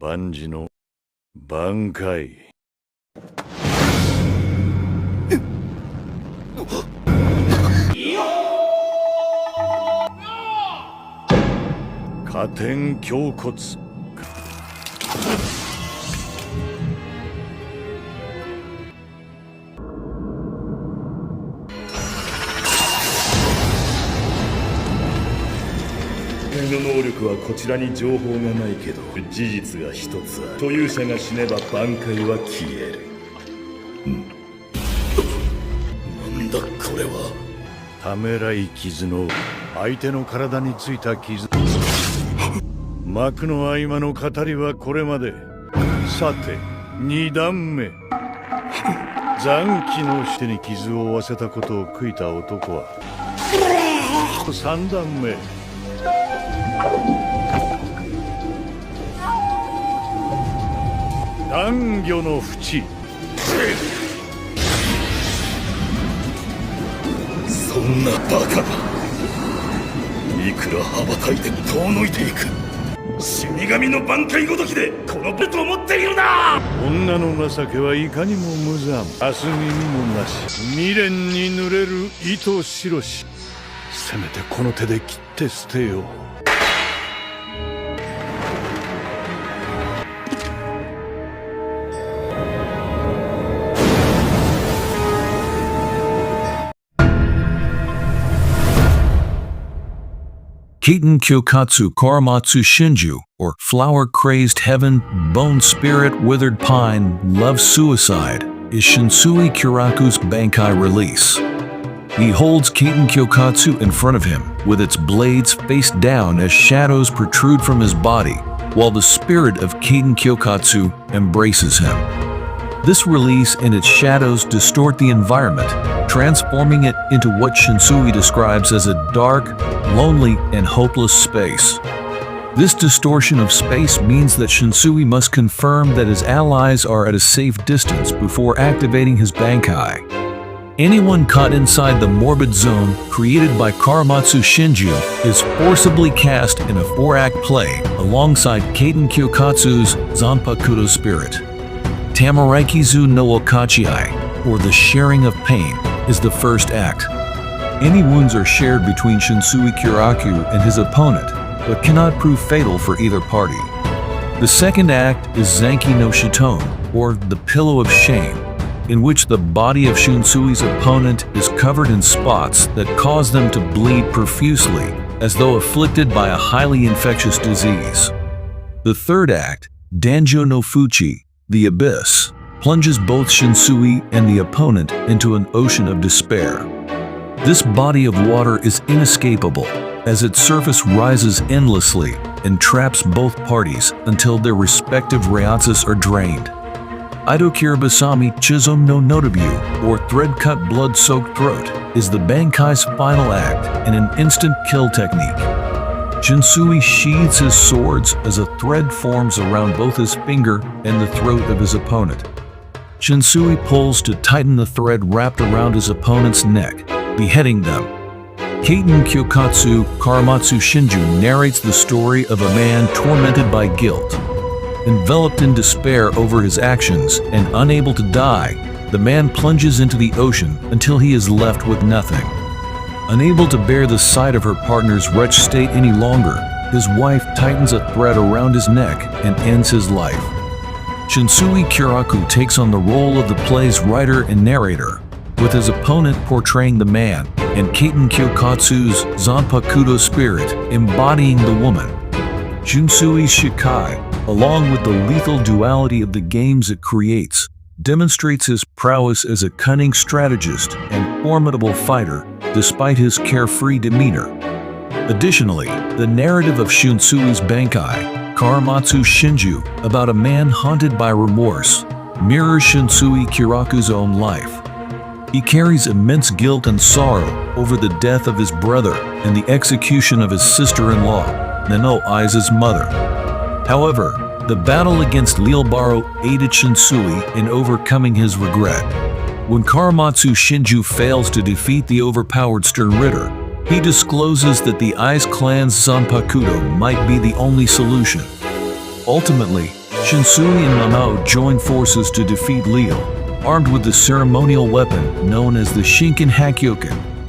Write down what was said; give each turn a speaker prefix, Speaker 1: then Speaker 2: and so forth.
Speaker 1: 万事の挽回。加点胸骨。
Speaker 2: の能力はこちらに情報がないけど事実が一つある。所有者が死ねば挽回は消える。なんだこれは。
Speaker 1: ためらい傷の相手の体についた傷。幕の合間の語りはこれまで。さて2段目。残機の手に傷を負わせたことを悔いた男は3段目。男女の淵。
Speaker 2: そんなバカな。いくら羽ばたいても遠のいていく。死神の挽回ごときでこのベッドを持っているな。
Speaker 1: 女の情けはいかにも無残。明日にもなし未練に濡れる糸白し。せめてこの手で切って捨てよう。
Speaker 3: Katen Kyōkotsu Karamatsu Shinjū, or Flower-Crazed Heaven, Bone Spirit, Withered Pine, Love Suicide, is Shunsui Kyōraku's Bankai release. He holds Katen Kyōkotsu in front of him, with its blades face down as shadows protrude from his body, while the spirit of Katen Kyōkotsu embraces him. This release and its shadows distort the environment, transforming it into what Shunsui describes as a dark, lonely, and hopeless space. This distortion of space means that Shunsui must confirm that his allies are at a safe distance before activating his Bankai. Anyone caught inside the morbid zone created by Karamatsu Shinjū is forcibly cast in a 4-act play alongside Katen Kyōkotsu's Zanpakutō spirit. Tamaraikizu no Okachiai, or the sharing of pain, is the first act. Any wounds are shared between Shunsui Kyōraku and his opponent, but cannot prove fatal for either party. The second act is Zanki no Shitone, or the Pillow of Shame, in which the body of Shunsui's opponent is covered in spots that cause them to bleed profusely, as though afflicted by a highly infectious disease. The third act, Danjo no Fuchi, the Abyss, plunges both Shunsui and the opponent into an ocean of despair. This body of water is inescapable, as its surface rises endlessly and traps both parties until their respective Ryatsus are drained. Idokira Basami Chizom no Notabu, or Threadcut Blood-Soaked Throat, is the Bankai's final act in an instant kill technique. Shunsui sheathes his swords as a thread forms around both his finger and the throat of his opponent. Shunsui pulls to tighten the thread wrapped around his opponent's neck, beheading them. Katen Kyōkotsu Karamatsu Shinjū narrates the story of a man tormented by guilt. Enveloped in despair over his actions and unable to die, the man plunges into the ocean until he is left with nothing. Unable to bear the sight of her partner's wretched state any longer, his wife tightens a thread around his neck and ends his life. Shunsui Kyōraku takes on the role of the play's writer and narrator, with his opponent portraying the man and Katen Kyōkotsu's Zanpakutō spirit embodying the woman. Shunsui's Shikai, along with the lethal duality of the games it creates, demonstrates his prowess as a cunning strategist and formidable fighter despite his carefree demeanor. Additionally, the narrative of Shunsui's Bankai, Karamatsu Shinjū, about a man haunted by remorse, mirrors Shunsui Kyōraku's own life. He carries immense guilt and sorrow over the death of his brother and the execution of his sister-in-law, Nano Aiza's mother. However, the battle against Lille Barro aided Shunsui in overcoming his regret. When Karamatsu Shinjū fails to defeat the overpowered Stern Ritter, he discloses that the Aiz clan's Zanpakutō might be the only solution. Ultimately, Shunsui and Mamao join forces to defeat Lille, armed with the ceremonial weapon known as the Shinken Hakyoken.